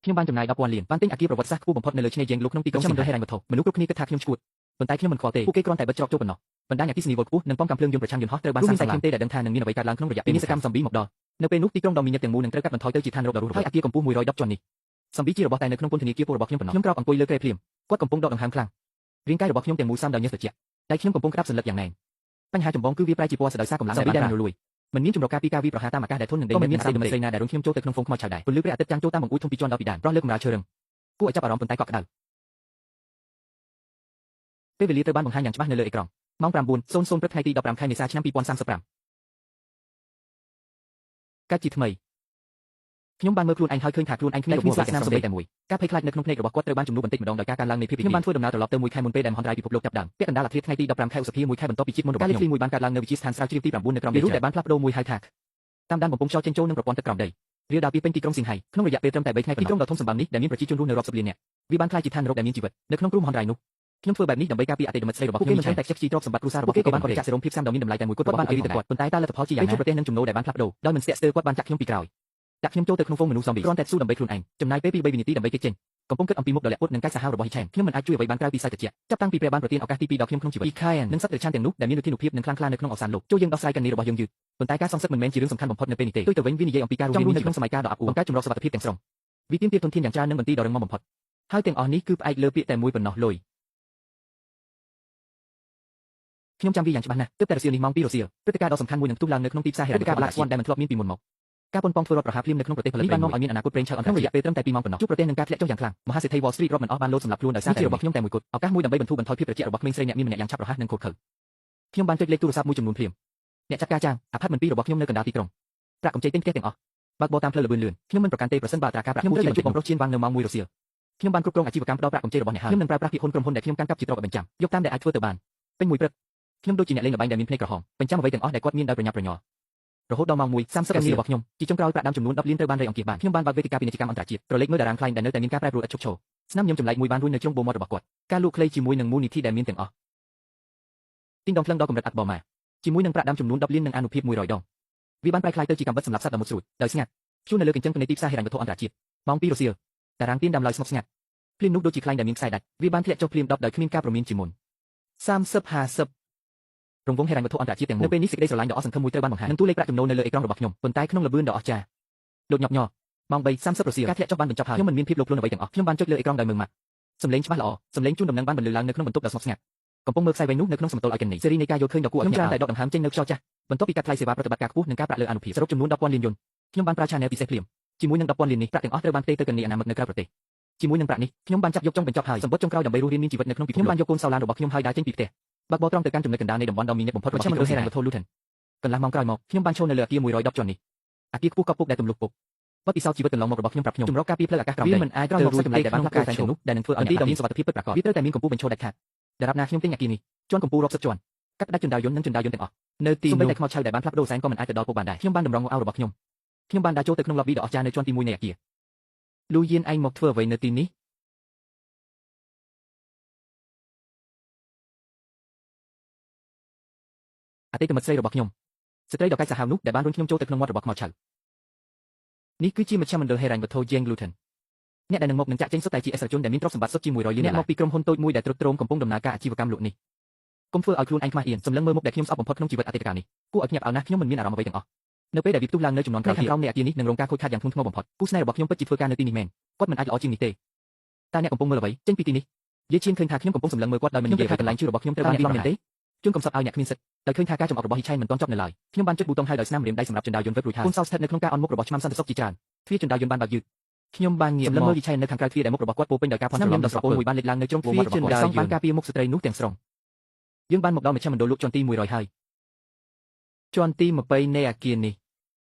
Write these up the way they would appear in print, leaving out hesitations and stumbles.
ខ្ញុំបានចំណាយ10,000 លានបានទិញអគារប្រវត្តិសាស្ត្រខ្ពស់បំផុតនៅលើឆ្នេរយេងលុកក្នុងទីក្រុង Shanghai ហិរញ្ញវត្ថុមនុស្សគ្រប់គ្នាគិតថាខ្ញុំឈួតប៉ុន្តែខ្ញុំមិនខ្វល់ទេពួកគេគ្រាន់តែបិទច្រកចូលប៉ុណ្ណោះបណ្ដាញអគ្គិសនីវុលខ្ពស់និងប៉មកាំភ្លើងយន្តប្រឆាំងយន្តហោះត្រូវបានសាងសង់ឡើងទេដែលដឹងថានឹងមានអ្វីកើតឡើងក្នុងរយៈពេលនេះសកម្មសំប៊ីមកដល់នៅពេលនោះទីក្រុងដ៏មានញឹកទាំងមូលនឹងត្រូវកាត់បន្ថយទៅជាឋានរកដ៏រស់រវើកហើយអគារកម្ពស់110ជាន់នេះសំប៊ីជារបស់តែនៅក្នុងពន្ធនាគារពលរបស់ខ្ញុំប៉ុណ្ណោះខ្ញុំក្រោកអង្គុយលើគ្រែភ្លាមគាត់កំពុងដកដង្ហើមខ្លាំងរាងកាយរបស់ខ្ញុំទាំងមូលសាំដោយញើសត្រជាក់ដៃខ្ញុំកំពុងក្តាប់សន្លឹកយ៉ាងណែនបញ្ហាចម្បងគឺវាប្រែជាពណ៌ស្ដោយសារកម្លាំងដែលបានរលួយមិនមានជំរកការពីការវាយប្រហារតាមអាកាសដែលធន់នឹងដីមិនមានអាស័យដំណេកស្រីណាដែលរុញខ្ញុំចូលទៅក្នុងហ្វូងខ្មោចឆៅដែរពន្លឺព្រះអាទិត្យចាំងចូលតាមបង្អួចធំពីជាន់ដល់ពីដានប្រោះលើកម្រាលឈើរឹងគួរឲ្យចាប់អារម្មណ៍ប៉ុន្តែក៏ក្តៅពេលវេលាត្រូវបានបង្ហាញយ៉ាងច្បាស់នៅលើអេក្រង់ម៉ោង 9:00 ព្រឹកថ្ងៃទី 15 ខែមេសាឆ្នាំ 2035កាច់ជាថ្មីខ្ញុំបានមើលខ្លួនឯងហើយឃើញថាខ្លួនឯងគ្មានរបួសស្នាមសម្ដីតែមួយការភ័យខ្លាចនៅក្នុងភ្នែករបស់គាត់ត្រូវបានជំនួសបន្តិចម្ដងដោយការកើនឡើងនៃភាពខ្ញុំបានធ្វើដំណើរត្រឡប់ទៅមួយខែមុនពេលដែលមហន្តរាយពិភពលោកចាប់ផ្ដើមពាក់កណ្ដាលអាធ្រាត្រថ្ងៃទី 15 ខែឧសភាមួយខែបន្ទាប់ពីជាតិមុនរបស់ខ្ញុំការលេខមួយបានកើតឡើងនៅវិទ្យាស្ថានស្រាវជ្រាវទី 9 នៅក្រុងវីរុសដែលបានផ្លាស់ប្ដូរមួយហៅថាតាមដានបំពង់ខ្យល់ចេញចូលនឹងប្រព័ន្ធទឹកក្រោមដីរាលដាលពីពេញទីក្រុងស៊ីងហៃក្នុងរយៈពេលត្រឹមតែ3ថ្ងៃទីក្រុងដ៏ធំសម្បើមនេះដែលមានប្រជាជនរស់នៅរាប់សិបលាននាក់វាបានក្លាយជាឋាននរកដែលមានជីវិតនៅក្នុងគ្រោះមហន្តរាយនោះខ្ញុំធ្វើបែបនេះដើម្បីការពារអតីតមិត្តស្រីរបស់ខ្ញុំមិនតែខ្ជិះខ្ជីទ្រព្យសម្បត្តិគ្រួសាររបស់គេក៏បានបរិច្ចាគសេរមភាពសាំដ៏មានតម្លៃតែមួយគត់បានឲ្យរីទៅគាត់ប៉ុន្តែតើលទ្ធផលជាយ៉ាងណាជួបប្រទេសនឹងចំណូលដែលបានផ្លាស់ប្ដូរដោយមិនស្ទាក់ស្ទើរគាត់បានចាក់ខ្ញុំពីក្រោយដាក់ខ្ញុំចូលទៅក្នុងហ្វូងមនុស្ស zombie គ្រាន់តែស៊ូដើម្បីខ្លួនឯងចំណាយពេល2-3 វិនាទីដើម្បីគេចចេញកំពុងគិតអំពីមុខដ៏លាក់ពុតនិងកាយសាហាវរបស់ Hicham ខ្ញុំមិនអាចជួយអ្វីបានក្រៅពីសាច់ត្រជាក់ចាប់តាំងពីព្រះបានប្រទានឱកាសទី2ដល់ខ្ញុំក្នុងជីវិត Ikayan និងសត្វត្រឆានទាំងនោះដែលមានឫទ្ធានុភាពនិងខ្លាំងក្លានៅក្នុងអវសានលោកចូលយើងដោះស្រាយកណ្នីរបស់យើងយឺតប៉ុន្តែការសងសឹកមិនមែនជារឿងសំខាន់បំផុតនៅពេលនេះទេទុយទៅវិញវានិយាយអំពីការរស់នៅក្នុងសម័យកាលដ៏អាប់អួរបង្កើតចម្រុះសុវត្ថិភាពទាំងស្រុងវាទាមទារធនធានយ៉ាងច្រើននិងបន្ទីដ៏រឹងមាំបំផុតហើយទាំងអស់នេះគឺផ្អែកលើពាក្យតែមួយប៉ុណ្ណោះលុយខ្ញុំចាំវាយ៉ាងច្បាស់ណាស់ទើបតែរសៀលនេះម៉ោង 2 រសៀលព្រឹត្តិការណ៍ដ៏សំខាន់មួយនឹងផ្ទុះឡើងនៅក្នុងទីផ្សារហិរញ្ញវត្ថុ Black Swan ដែលមិនធ្លាប់មានពីមុនមកការប៉ុនប៉ងធ្វើរដ្ឋប្រហារភ្លាមនៅក្នុងប្រទេសផលិតនេះបាននាំឲ្យមានអនាគតប្រេងឆៅអន្តរជាតិរយៈពេលត្រឹមតែ2ម៉ោងប៉ុណ្ណោះជួបប្រទេសនឹងការធ្លាក់ចុះយ៉ាងខ្លាំងមហាសេដ្ឋី Wall Street រាប់មិនអស់បានលោតសម្លាប់ខ្លួនដោយសារតែរបស់ខ្ញុំតែមួយគត់ឱកាសមួយដើម្បីបន្ធូរបន្ថយភាពត្រជាក់របស់ក្មេងស្រីអ្នកមានម្នាក់យ៉ាងឆាប់រហ័សនិងខូចខើខ្ញុំបានចុចលេខទូរស័ព្ទមួយចំនួនភ្លាមអ្នកចាត់ការចាងអាផាតមិនពីរបស់ខ្ញុំនៅកណ្ដាលទីក្រុងប្រាក់កម្ចីទិញផ្ទះទាំងអស់បើកបរតាមផ្លូវលឿនលឿនខ្ញុំមិនប្រកាន់ទេប្រសិនបើអត្រាការប្រាក់ខ្ញុំត្រូវជួបបំរុសជៀនវ៉ាងនៅម៉ោង 1 រសៀលខ្ញុំបានគ្រប់គ្រងអាជីវកម្មផ្ដល់ប្រាក់កម្ចីរបស់អ្នកហើយខ្ញុំនឹងប្រើប្រាស់ភាគហ៊ុនក្រុមហ៊ុនដែលខ្ញុំកាន់កាប់ជាទ្រព្យបញ្ចាំយកតាមដែលអាចធ្វើទៅបានពេញមួយព្រឹកខ្ញុំដូចជាអ្នកលេងល្បែងដែលមានភ្នែកក្រហមបញ្ចាំអ្វីទាំងអស់ដែលគាត់មានដោយប្រញាប់ប្រញាល់រហូតដល់ម៉ោង 1:30 នាទីរបស់ខ្ញុំជាចុងក្រោយប្រាក់ដើមចំនួន 10 លានត្រូវបានរៃអង្គាសបានខ្ញុំបានបើកវេទិកាពាណិជ្ជកម្មអន្តរជាតិប្រឡេកមើលតារាង client ដែលនៅតែមានការប្រែប្រួលឥតឈប់ឈរស្នាមញញឹមចម្លែកមួយបានរួញនៅជ្រុងបូម៉ាត់របស់គាត់ការលក់ខ្លីជាមួយនឹងមូលនិធិដែលមានទាំងអស់ទីងដងក្លឹងដល់កម្រិតអាត់បម៉ាជាមួយនឹងប្រាក់ដើមចំនួន 10 លាននិងអានុភាព100ដងវាបានប្រែក្លាយទៅជាកាំបិតសម្រាប់សត្វដ៏មុតស្រួចដោយស្ងាត់ព្យួរនៅលើកញ្ចឹងនៃទីផ្សារហិរញ្ញវត្ថុអន្តរជាតិម៉ោង 2 រសៀលតារាងទៀនដាំឡើយស្ងប់ស្ងាត់ភ្លាមនោះដូចជាខ្លាញ់ដែលមានខ្សែដាច់វាបានធ្លាក់ចុះភ្លាមដប់ដោយគ្មានការប្រមានជាមុន 30-50 រង្វង់ហិរញ្ញវត្ថុអន្តរជាតិទាំងមូលនៅពេលនេះសេចក្តីស្រឡាញ់ដ៏អស់សង្ឃឹមមួយត្រូវបានបង្ហាញនឹងតួលេខប្រាក់ចំណូលនៅលើអេក្រង់របស់ខ្ញុំប៉ុន្តែក្នុងល្បឿនដ៏អស្ចារ្យលោកញាប់ញ័រម៉ោង 3:30 រសៀលការធ្លាក់ចុះបានបញ្ចប់ហើយខ្ញុំមិនមានភាពលោភលន់អ្វីទាំងអស់ខ្ញុំបានចុចលើអេក្រង់ដោយមើលម៉ាត់សំឡេងច្បាស់ល្អសំឡេងជូនដំណឹងបានបន្លឺឡើងនៅក្នុងបន្ទប់ដ៏ស្ងប់ស្ងាត់កំពុងមើលខ្សែវែងនោះនៅក្នុងសមតុល្យអកេននីស៊េរីនៃការយល់ឃើញដ៏គួរឲ្យភ្ញាក់ផ្អើលតែដកដង្ហើមចេញនៅខ្យល់ចាស់បន្ទាប់ពីកាត់ថ្លៃសេវាប្រតិបត្តិការខ្ពស់និងការប្រាក់លើអានុភាពសរុបចំនួន 10,000 លានយន្តខ្ញុំបានប្រើ channel ពិសេសភ្លាមជាមួយនឹង 10,000 លាននេះប្រាក់ទាំងអស់ត្រូវបានផ្ទេរទៅកេននីអនាមិកនៅក្រៅប្រទេសជាមួយនឹងប្រាក់នេះខ្ញុំបានចាប់យកចុងបញ្ចប់ហើយសម្បត្តិចុងក្រោយដើម្បីរស់រានមានជីវិតនៅក្នុងពិភពខ្ញុំបានយកកូនសោឡានរបស់ខ្ញុំហើយដើរចេញពីផ្ទះបើកបោត្រង់ទៅកាន់ចំណុចកណ្ដាលនៃតំបន់ដ៏មានអ្នកបំផុតរបស់មជ្ឈមណ្ឌលហិរញ្ញវត្ថុ Luton កន្លះម៉ោងក្រោយមកខ្ញុំបានឈរនៅលើអគារ 110 ជាន់នេះអគារខ្ពស់កប់ពុកដែលទម្លុះពុកបទពិសោធន៍ជីវិតកន្លងមករបស់ខ្ញុំប្រាប់ខ្ញុំចម្រោះការពារផ្លូវអាកាសក្រោមដីវាមិនអាចក្រោយមកសម្លេងដែលបានផ្លាស់ប្ដូរទាំងនោះដែលនឹងធ្វើឲ្យទីដ៏មានសុវត្ថិភាពពិតប្រាកដវាត្រូវតែមានកម្ពស់បញ្ឈរដាច់ខាតដែលរាប់ណាខ្ញុំទិញអគារនេះជាន់កម្ពស់រាប់សិបជាន់កាត់ផ្ដាច់ជណ្ដើរយន្តនិងជណ្ដើរយន្តទាំងអស់នៅទីនោះតែខ្មោចឆៅដែលបានផ្លាស់ប្ដូរសែនក៏មិនអាចទៅដល់ពុកបានដែរខ្ញុំបានតម្រង់ងអោរបស់ខ្ញុំបានដើរចូលទៅក្នុង lobby ដ៏អស្ចារ្យនៅជាន់ទី1នៃអគារលូយៀនឯងមកធ្វើអ្វីនៅទីនេះអតីតមិត្តស្រីរបស់ខ្ញុំស្ត្រីដ៏កាចសាហាវនោះដែលបានរុញខ្ញុំចូលទៅក្នុងមាត់របស់ខ្មោចឆៅនេះគឺជាមជ្ឈមណ្ឌលហិរញ្ញវត្ថុ Jeng Luton អ្នកដែលនឹងមកនឹងចាក់ចេញសុទ្ធតែជាអសរជនដែលមានទ្រព្យសម្បត្តិសុទ្ធជា100លានអ្នកមកពីក្រុមហ៊ុនតូចមួយដែលទ្រុឌទ្រោមកំពុងដំណើរការអាជីវកម្មលក់នេះកុំធ្វើឲ្យខ្លួនឯងខ្មាស់អៀនសម្លឹងមើលមុខដែលខ្ញុំស្អប់បំផុតក្នុងជីវិតអតីតកាលនេះគួរឲ្យភ្ញាក់ផ្អើលណាស់ខ្ញុំមិនមានអារម្មណ៍អ្វីទាំងអស់នៅពេលដែលវាផ្ទុះឡើងនៅចំនួនក្រោយខាងក្រោមនៃអគារនេះនឹងរងការខូចខាតយ៉ាងធ្ងន់ធ្ងរបំផុតគូស្នេហ៍របស់ខ្ញុំពិតជាធ្វើការនៅទីនេះមែនគាត់មិនអាចល្អជាងនេះទេតើអ្នកកំពុងមើលអ្វីចេញពីទីនេះយាយឈៀនឃើញថាខ្ញុំកំពុងសម្លឹងមើលគាត់ដោយមិននិយាយអ្វីកន្លែងជឿរបស់ខ្ញុំត្រូវបានទីឡងមែនទេជួនកំសត់ឲ្យអ្នកគ្មានសិទ្ធិដោយឃើញថាការចំអករបស់ Hicham មិនទាន់ចប់នៅឡើយខ្ញុំបានចុចប៊ូតុងហើយដោយស្នាមម្រាមដៃសម្រាប់ជណ្ដើរយន្តវេបរួចហើយគុណសោស្ថិតនៅក្នុងការអន់មុខរបស់ឆ្មាំសន្តិសុខជាច្រើនទ្វារជណ្ដើរយន្តបានបើកយឺតខ្ញុំបានងាកមើល Hicham នៅខាងក្រៅទ្វារដែលមុខរបស់គាត់ពោពេញដោយការផាន់ច្រឡំដ៏ស្រពោនមួយបានលេចឡើងនៅជ្រុងទ្វារជណ្ដើរយន្តបានការពារមុខស្ត្រីនោះទាំងស្រុងយើងបានមកដល់មជ្ឈមណ្ឌលលក់ជាន់ទី100ហើយជាន់ទី20នៃអគារនេះ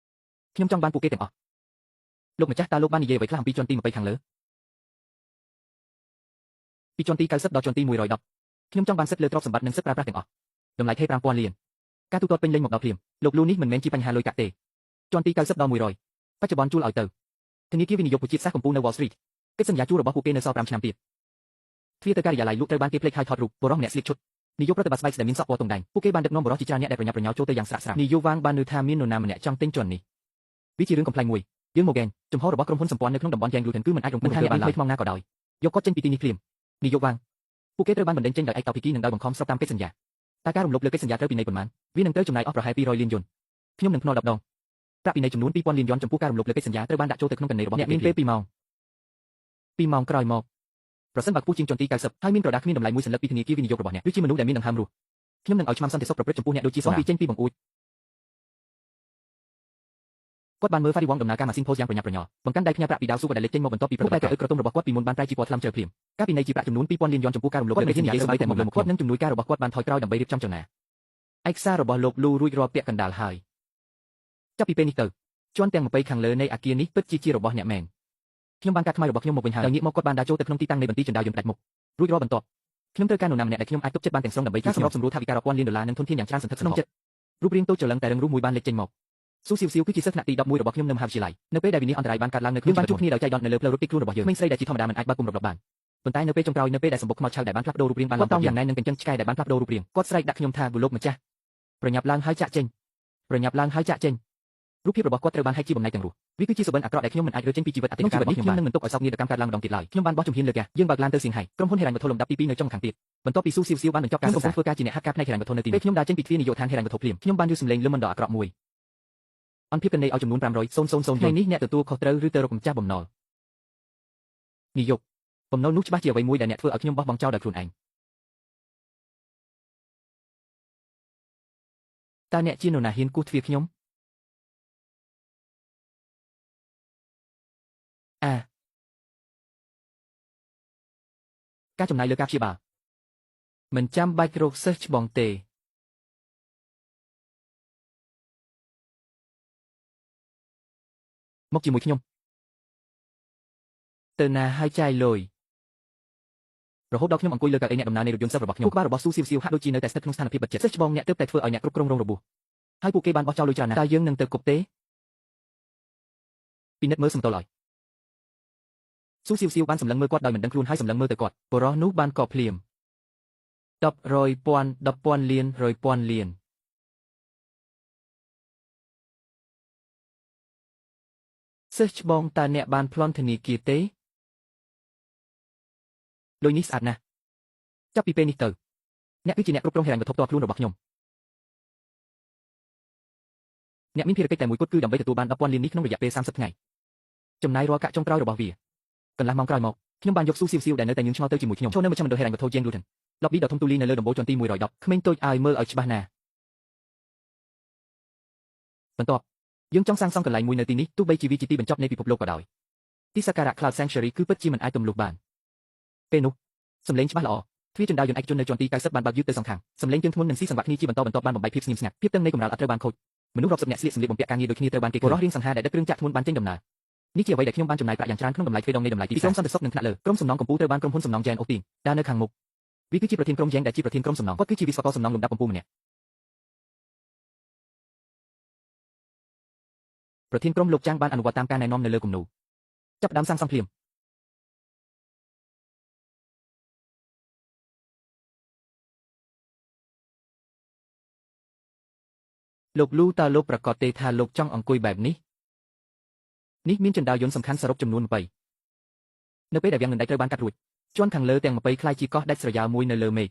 ខ្ញុំចង់បានពួកគេទាំងអស់លោកម្ចាស់តើលោកបាននិយាយអ្វីខ្លះអំពីជាន់ទី20ខាងលើពីជាន់ទី90ដល់ជាន់ទី110ខ្ញុំចង់បានសិទ្ធិលើទ្រព្យសម្បត្តិនិងសិទ្ធិប្រើប្រាស់ទាំងអស់តម្លៃថេរ 5,000 លានការទូទាត់ពេញលេញមកដល់ភ្លាមលោកលូនេះមិនមែនជាបញ្ហាលុយកាក់ទេជាន់ទី90ដល់100បច្ចុប្បន្នជួលឲ្យទៅធនាគារវិនិយោគជាតិសាសន៍កំពូលនៅ Wall Street កិច្ចសន្យាជួលរបស់ពួកគេនៅសល់5ឆ្នាំទៀតទ្វារទៅការិយាល័យលក់ត្រូវបានគេភ្លេចហើយថតរូបបុរសម្នាក់ស្លៀកឈុតនាយកប្រតិបត្តិស្បែកដែលមានសក់ពណ៌តុងដែងពួកគេបានដឹកនាំបុរសជាច្រើនអ្នកដែលប្រញាប់ប្រញាល់ចូលទៅយ៉ាងស្រាក់ស្រាក់នាយកវាងបាននៅថាមាននរណាម្នាក់ចង់ទិញជាន់នេះវាជារឿងកំប្លែងមួយ យើងមកហ្គេនចំហរបស់ក្រុមហ៊ុនសម្ព័ន្ធនៅក្នុងតំបន់ Yang Luthen គឺមិនអាចរំពឹងធ្វើបានឡើយថ្មណាក៏ដោយយកគាត់ចេញពីទីនេះភ្លាមនាយកវាងពួកគេត្រូវបានបណ្ដេញចេញដោយឯកតោភាគីនិងដោយបង្ខំស្របតាមកិច្ចសន្យាតែការរំលោភលើកិច្ចសន្យាត្រូវពីនៃប៉ុន្មានវានឹងត្រូវចំណាយអស់ប្រហែល200លានយន់ខ្ញុំនឹងភ្នាល់10ដងប្រាក់ពីនៃចំនួន2000លានយន់ចំពោះការរំលោភលើកិច្ចសន្យាត្រូវបានដាក់ចូលទៅក្នុងកណ្ដេររបស់អ្នកមានពេល2ម៉ោង2ម៉ោងក្រោយមកប្រសិនបើខ្ពស់ជាងជាន់ទី90ហើយមានក្រដាសគ្មានតម្លៃមួយសន្លឹកពីធនាគារវិនិយោគរបស់អ្នកគឺជាមនុស្សដែលមានដង្ហើមរស់ខ្ញុំនឹងឲ្យឆ្មាំសន្តិសុខប្រព្រឹត្តចំពោះអ្នកដូចជាសោះពីចេញពីបង្អួចគាត់បានមើល Fadi Wong ដំណើរការម៉ាស៊ីន Post យ៉ាងប្រញាប់ប្រញាល់បង្កាន់ដៃផ្ញើប្រាក់ពីដាវស៊ូក៏ដែលលេចចេញមកបន្ទាប់ពីប្រតិបត្តិការក្រទុំរបស់គាត់ពីមុនបានប្រែជាពណ៌ថ្លាមជ្រៅភ្លាមការពិន័យជាប្រាក់ចំនួន2000លានយន់ចំពោះការរំលោភលើកិច្ចសន្យាស្បីតែមកលើមុខគាត់និងជំនួយការរបស់គាត់បានថយក្រោយដើម្បីរៀបចំចលនាឯកសាររបស់លោកលូរួចរាល់ពាក់កណ្ដាលហើយចាប់ពីពេលនេះទៅជាន់ទាំង20ខាងលើនៃអគារនេះពិតជារបស់អ្នកមែនខ្ញុំបានកាត់ខ្មៅរបស់ខ្ញុំមកវិញហើយងាកមកគាត់បានដើរចូលទៅក្នុងទីតាំងនៃបន្ទីចណ្ដាលយន្តផ្ដាច់មុខរួចរាល់បន្ទាប់ខ្ញុំត្រូវការនរណាម្នាក់ដែលខ្ញុំអាចទុកចិត្តបានទាំងស្រុងដើម្បីជួយសម្របសម្រួលថវិការាប់ពាន់លានដុល្លារនិងធនធានយ៉ាងច្រើនសន្ធឹកសន្ធាប់រូបរាងតូចច្រឡឹងតែរឹងរូសមួយបានលេចចេញមកស៊ូស៊ីវស៊ីវគឺជាសិស្សថ្នាក់ទី11របស់ខ្ញុំនៅមហាវិទ្យាល័យនៅពេលដែលវិនិច្ឆ័យអន្តរាយបានកើតឡើងនៅខ្ញុំបានជួបគ្នាដោយចៃដន្យនៅលើផ្លូវរត់គេចខ្លួនរបស់យើងក្មេងស្រីដែលជាធម្មតាមិនអាចបើកគុំរំលប់បានប៉ុន្តែនៅពេលចុងក្រោយនៅពេលដែលសម្បុកខ្មោចឆៅដែលបានផ្លាស់ប្ដូររូបរាងបានឡើងយ៉ាងណែននឹងកញ្ចឹងឆ្កែដែលបានផ្លាស់ប្ដូររូបរាងគាត់ស្រែកដាក់ខ្ញុំថាលោកម្ចាស់ប្រញាប់ឡើងហើយចាក់ចេញប្រញាប់ឡើងហើយចាក់ចេញរូបភាពរបស់គាត់ត្រូវបានហែកជាបំណែកទាំងរស់វាគឺជាសុបិនអាក្រក់ដែលខ្ញុំមិនអាចរើចេញពីជីវិតអតីតកាលរបស់ខ្ញុំបាននឹងមិនទុកឲ្យសោកនាដកម្មកើតឡើងម្ដងទៀតឡើយខ្ញុំបានបោះជំហានលើកយើងបើកឡានទៅសៀងហៃក្រុមហ៊ុនហិរញ្ញវត្ថុលំដាប់ទី2នៅចុងខាងទៀតបន្ទាប់ពីស៊ូស៊ីវស៊ីវបានបញ្ចប់ការសិក្សាធ្វើការជាអ្នកហាត់ការផ្នែកហិរញ្ញវត្ថុនៅទីនេះពេលខ្ញុំដើរចេញពីទ្វារនាយកដ្ឋានហិរញ្ញវត្ថុភ្លាមខ្ញុំបានយល់សំឡេងលំមិនដ៏អាក្រក់មួយអន់ភាពកណេឲ្យចំនួន500,000ថ្ងៃនេះអ្នកទទួលខុសត្រូវឬទៅរកម្ចាស់បំណុលនាយកបំណុលនោះច្បាស់ជាអ្វីមួយដែលអ្នកធ្វើឲ្យខ្ញុំបោះបង់ចោលដោយខ្លួនឯងតើអ្នកជានរណាហ៊ានគោះទ្វារខ្ញុំការចំណាយលើការព្យាបាលមិនចាំបាច់រកសិស្សច្បងទេមកជាមួយខ្ញុំទៅណាហើយចាយលុយរហូតដល់ខ្ញុំអង្គុយលើកៅអីអ្នកដំណើរនៃរថយន្តសិស្សរបស់ខ្ញុំក្បាលរបស់ស៊ូស៊ីវស៊ីវហាក់ដូចជានៅតែស្ថិតក្នុងស្ថានភាពបិទជិតសិស្សច្បងអ្នកទើបតែធ្វើឲ្យអ្នកគ្រប់គ្រងរងរបួសហើយពួកគេបានបោះចោលលុយច្រើនណាស់តើយើងនឹងទៅគប់ទេពិនិត្យមើលសំទោលឲ្យស៊ូស៊ីវស៊ីវបានសម្លឹងមើលគាត់ដោយមិនដឹងខ្លួនហើយសម្លឹងមើលទៅគាត់បរោះនោះបានកកភ្លាម10,000,000,000,000,000,000,000,000,000,000សិស្សច្បងតើអ្នកបានប្លន់ធនាគារទេលុយនេះស្អាតណាស់ចាប់ពីពេលនេះទៅអ្នកគឺជាអ្នកគ្រប់គ្រងហិរញ្ញវត្ថុផ្ទាល់ខ្លួនរបស់ខ្ញុំអ្នកមានភារកិច្ចតែមួយគត់គឺដើម្បីទទួលបាន10,000 លាននេះក្នុងរយៈពេល30ថ្ងៃចំណាយរាល់កាក់ចុងក្រោយរបស់វាកន្លះម៉ោងក្រោយមកខ្ញុំបានយកស៊ូស៊ីវស៊ីវដែលនៅតែញឿនឆ្ងល់ទៅជាមួយខ្ញុំចូលនៅមជ្ឈមណ្ឌលហិរញ្ញវត្ថុ Yang Luthen ឡប៊ីដ៏ធំទូលាយនៅលើដំបូលជាន់ទី110ក្មេងតូចអាយមើលឲ្យច្បាស់ណាស់បន្ទាប់យើងចង់សាងសង់កន្លែងមួយនៅទីនេះទោះបីជាវាជាទីបញ្ចប់នៃពិភពលោកក៏ដោយទីសក្ការៈ Cloud Sanctuary គឺពិតជាមិនអាចទម្លុះបានពេលនោះសំឡេងច្បាស់ល្អទ្វារចណ្ដាលយន្តឯកជននៅជាន់ទី90បានបើកយឺតទៅសងខាងសំឡេងជើងធ្ងន់និងស៊ីសង្វាក់គ្នាជាបន្តបន្ទាប់បានបំបែកភាពស្ងៀមស្ងាត់ភាពតឹងនៃកម្រាលឥដ្ឋត្រូវបានខូចមនុស្សរាប់សិបនាក់ស្លៀកសម្លៀកបំពាក់ការងារដូចគ្នាត្រូវបានគេគោរពរៀងសង្ហាដែលដឹកគ្រឿងចាក់ធ្ងន់បានចេញដំណើរនេះជាអ្វីដែលខ្ញុំបានចំណាយប្រាក់យ៉ាងច្រើនក្នុងតម្លៃទ្វេដងនៃតម្លៃទីក្រុមសន្តិសុខនិងថ្នាក់លើក្រុមសំណងកម្ពុជាត្រូវបានក្រុមហ៊ុនសំណង Jan Opting ដើរនៅខាងមុខវាគឺជាប្រធានក្រុម Yang ដែលជាប្រធានក្រុមសំណងគាត់គឺជាវិស្វករសំណងលំដាប់កម្ពុជាម្នាក់ប្រធានក្រុមលោកចាងបានអនុវត្តតាមការណែនាំនៅលើគំនូរចាប់ផ្ដើមសាងសង់ភ្លាមលោកលូតើលោកប្រកាសទេថាលោកចង់អង្គុយបែបនេះមានចណ្ដាលយន្តសំខាន់សរុបចំនួន20នៅពេលដែលវាំងនឹងដៃត្រូវបានកាត់រួចជាន់ខាងលើទាំង20คล้ายជាកោះដាច់ស្រយាលមួយនៅលើមេឃ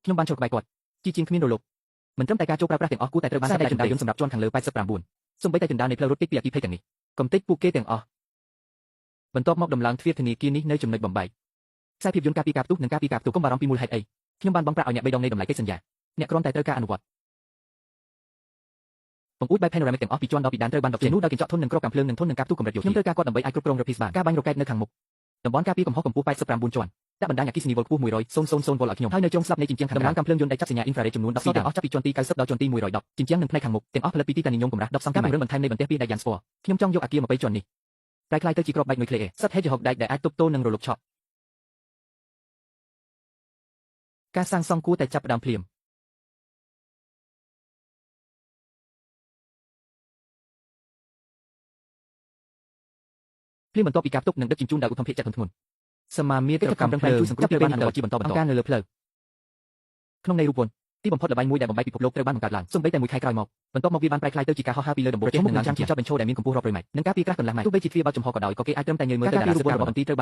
ខ្ញុំបានចូលក្បែរគាត់ជាជាងគ្មានរលកមិនត្រឹមតែការចូលប្រើប្រាស់ទាំងអស់គួរតែត្រូវបានសាកតែចណ្ដាលយន្តសម្រាប់ជាន់ខាងលើ89សូម្បីតែចណ្ដាលនៃផ្លូវរត់គេចពីអគិភ័យទាំងនេះកំទេចពួកគេទាំងអស់បន្ទាប់មកដំឡើងទ្វារធនាគារនេះនៅចំណុចបំបែកខ្សែភាពយន្តការពីការផ្ទុះនិងការពីការផ្ទុះកុំបារម្ភពីមូលហេតុអីខ្ញុំបានបង់ប្រាក់ឲ្យអ្នក3ដងនៃតម្លៃកិច្ចសន្យាអ្នកគ្រាន់តែត្រូវការអនុវត្តបង្អួចបែប panoramic ទាំងអស់ពីជាន់ដល់ពីដានត្រូវបានដកចេញនោះដោយកញ្ចក់ធន់នឹងគ្រាប់កាំភ្លើងនិងធន់នឹងការផ្ទុះកម្រិតយោធាខ្ញុំត្រូវការគាត់ដើម្បីអាចគ្រប់គ្រងរថភីសបានការបាញ់រ៉ុកែតនៅខាងមុខតំបន់ការពារកំហុសកម្ពស់89ជាន់ដាក់បណ្ដាញអគ្គិសនីវ៉ុលខ្ពស់100,000 វ៉ុលឲ្យខ្ញុំហើយនៅជ្រុងស្លាប់នៃជញ្ជាំងខាងក្រៅកាំភ្លើងយន្តដែលចាប់សញ្ញាអ៊ីនហ្វ្រារ៉េតចំនួន10ទាំងអស់ចាប់ពីជាន់ទី90ដល់ជាន់ទី110ជញ្ជាំងនិងផ្នែកខាងមុខទាំងអស់ផលិតពីទីតានីញ៉ូមកម្រាស់10សង់ការពង្រឹងបន្ថែមនៃបន្ទះពីដែកយ៉ាងស្ពណ៌ខ្ញុំចង់យកអគារ20ជាន់នេះតែខ្លាយទៅជាក្របបែកនុយក្លេអ៊ែរសត្វ Hedgehog ដែកដែលអាចទប់ទល់នឹងរលកឆក់ការសាងសង់គួរតែចាប់ផ្ដើមភ្លាមភ្លាមបន្ទាប់ពីការផ្ទុកនិងដឹកជញ្ជូនដោយឧទ្ធម្ភាគចាត់ធ្ងន់សមាមាត្រកម្មរឹងផ្នែកជួយសង្គ្រោះត្រូវបានអនុវត្តជាបន្តអង្គការនៅលើផ្លូវក្នុងន័យរូបពន្ធ ទីបំផុតល្បែងមួយដែលបំបីពិភពលោកត្រូវបានបង្កើតឡើងសូម្បីតែមួយខែក្រោយមកបន្ទាប់មកវាបានប្រែក្លាយទៅជាការហោះហើរពីលើដំបូលប្រទេសនិងឡើងជាចប់បញ្ឈរដែលមានកម្ពស់រាប់រយម៉ែត្រនិងការពីក្រាស់កន្លះម៉ែត្រទោះបីជាទ្វារបោកចំហក៏ដោយក៏គេអាចត្រឹមតែងើយមើលទៅដែលអាសករបស់បន្ទីត្រូវបាន